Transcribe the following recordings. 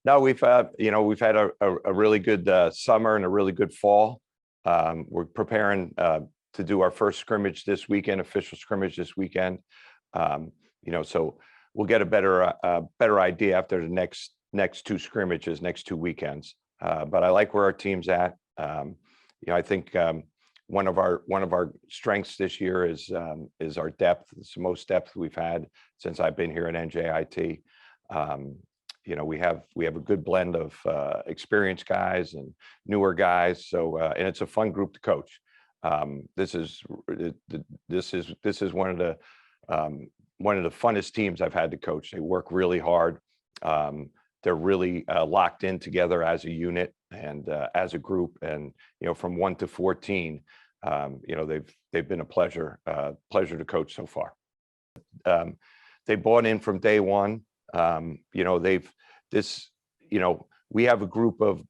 No, we've had a really good summer and a really good fall. We're preparing to do our first scrimmage this weekend, official scrimmage this weekend. So we'll get a better idea after the next two scrimmages, next 2 weekends. But I like where our team's at. I think one of our strengths this year is our depth. It's the most depth we've had since I've been here at NJIT. We have a good blend of experienced guys and newer guys. So and it's a fun group to coach. This is one of the funnest teams I've had to coach. They work really hard. They're really locked in together as a unit and as a group. And from 1 to 14, they've been a pleasure to coach so far. They bought in from day one. We have a group of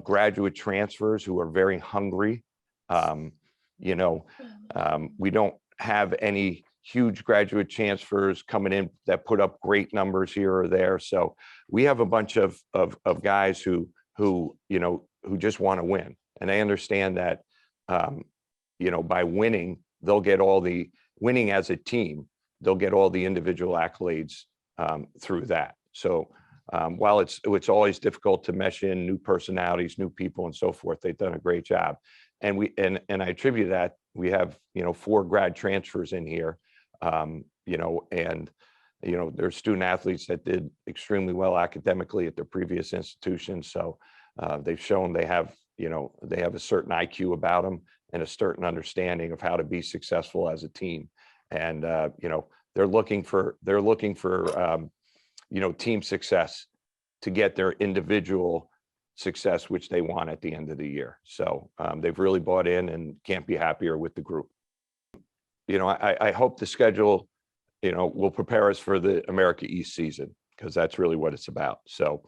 graduate transfers who are very hungry. We don't have any huge graduate transfers coming in that put up great numbers here or there. So we have a bunch of guys who just want to win, and they understand that by winning, they'll get all the winning as a team. They'll get all the individual accolades through that. So while it's always difficult to mesh in new personalities, new people, and so forth, they've done a great job. And I attribute that. We have 4 grad transfers in here, they're student athletes that did extremely well academically at their previous institutions. So they've shown they have a certain IQ about them and a certain understanding of how to be successful as a team. And they're looking for team success to get their individual success, which they want at the end of the year. So they've really bought in and can't be happier with the group. I hope the schedule, will prepare us for the America East season, because that's really what it's about. So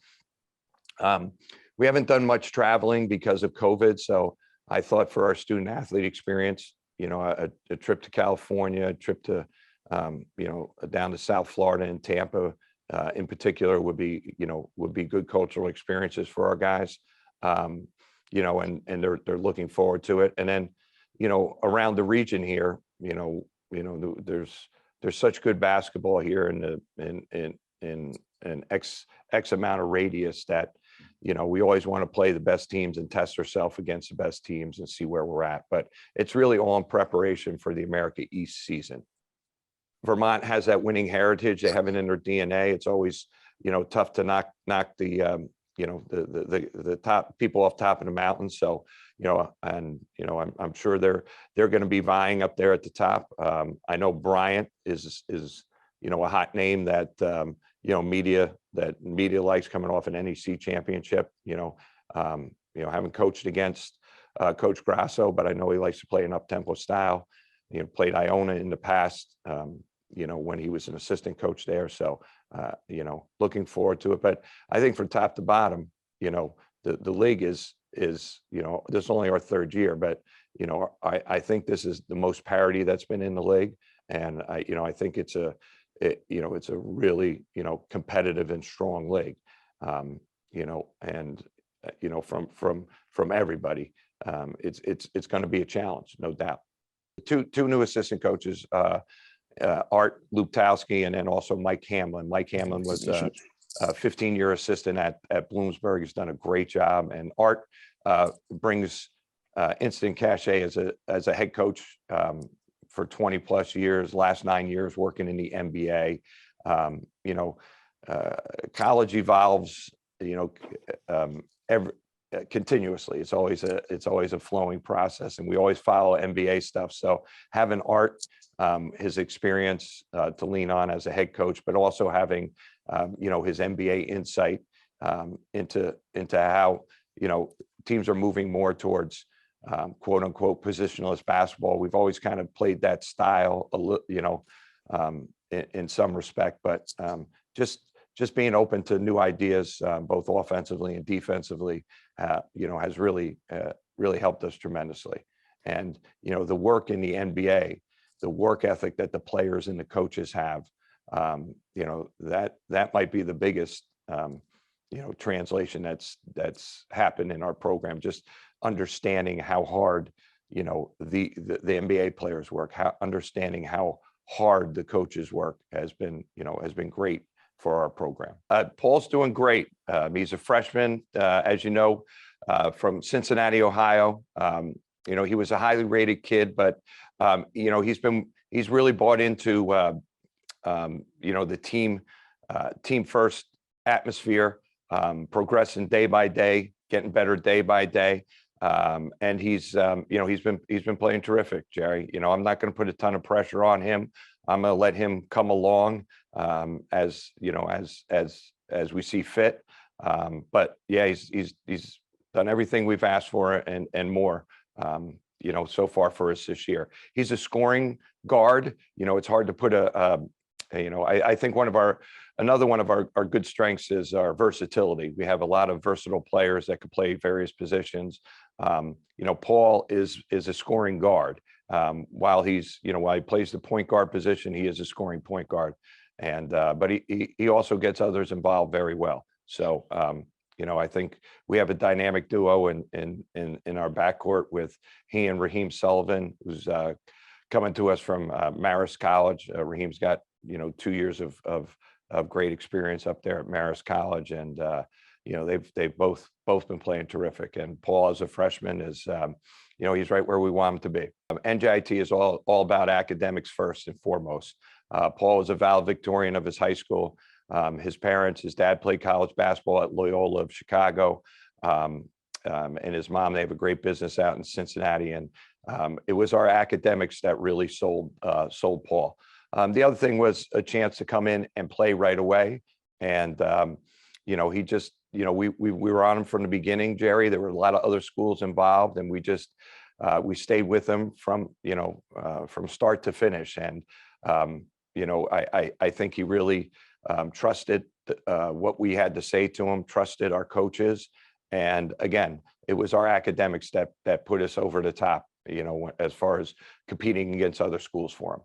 we haven't done much traveling because of COVID. So I thought for our student athlete experience, a trip to California, a trip to, down to South Florida and Tampa, in particular would be good cultural experiences for our guys. And they're looking forward to it. And then, around the region here, there's such good basketball here in X amount of radius that, we always want to play the best teams and test ourselves against the best teams and see where we're at. But it's really all in preparation for the America East season. Vermont has that winning heritage. They have it in their DNA. It's always, tough to knock the top people off top of the mountain. So, I'm sure they're going to be vying up there at the top. I know Bryant is a hot name that media likes, coming off an NEC championship. Haven't coached against Coach Grasso, but I know he likes to play an up-tempo style. Played Iona in the past, when he was an assistant coach there. So, looking forward to it. But I think from top to bottom, the league is this is only our 3rd year, but, I think this is the most parity that's been in the league. And I think it's a really, competitive and strong league, from everybody. It's going to be a challenge, no doubt. Two new assistant coaches, Art Luptowski and then also Mike Hamlin. Mike Hamlin was a 15-year assistant at Bloomsburg. He's done a great job. And Art brings instant cachet as a head coach for 20 plus years, last 9 years working in the NBA. College evolves, continuously. It's always a flowing process, and we always follow NBA stuff. So having Art, his experience to lean on as a head coach, but also having his NBA insight into how teams are moving more towards quote unquote positionless basketball. We've always kind of played that style in some respect, but just being open to new ideas, both offensively and defensively, has really helped us tremendously. And the work in the NBA, the work ethic that the players and the coaches have, that might be the biggest translation that's happened in our program, just understanding how hard, the NBA players work, understanding how hard the coaches work has been great for our program. Paul's doing great. He's a freshman, as you know, from Cincinnati, Ohio. He was a highly rated kid, but he's really bought into the team first atmosphere, progressing day by day, getting better day by day. And he's been playing terrific, Jerry. I'm not going to put a ton of pressure on him. I'm going to let him come along as we see fit. But yeah, he's done everything we've asked for and more. So far for us this year. He's a scoring guard. It's hard to put I think another one of our good strengths is our versatility. We have a lot of versatile players that could play various positions. Paul is a scoring guard. While he plays the point guard position, he is a scoring point guard. And but he also gets others involved very well. So I think we have a dynamic duo in our backcourt with he and Raheem Sullivan, who's coming to us from Marist College. Raheem's got 2 years of great experience up there at Marist College, and they've both been playing terrific. And Paul, as a freshman, is he's right where we want him to be. NJIT is all about academics first and foremost. Paul was a valedictorian of his high school. His dad played college basketball at Loyola of Chicago, and his mom, they have a great business out in Cincinnati. And it was our academics that really sold Paul. The other thing was a chance to come in and play right away. And, he just, we were on him from the beginning, Jerry. There were a lot of other schools involved, and we stayed with him from start to finish. And, I think he really trusted what we had to say to him, trusted our coaches. And again, it was our academics that put us over the top, as far as competing against other schools for him.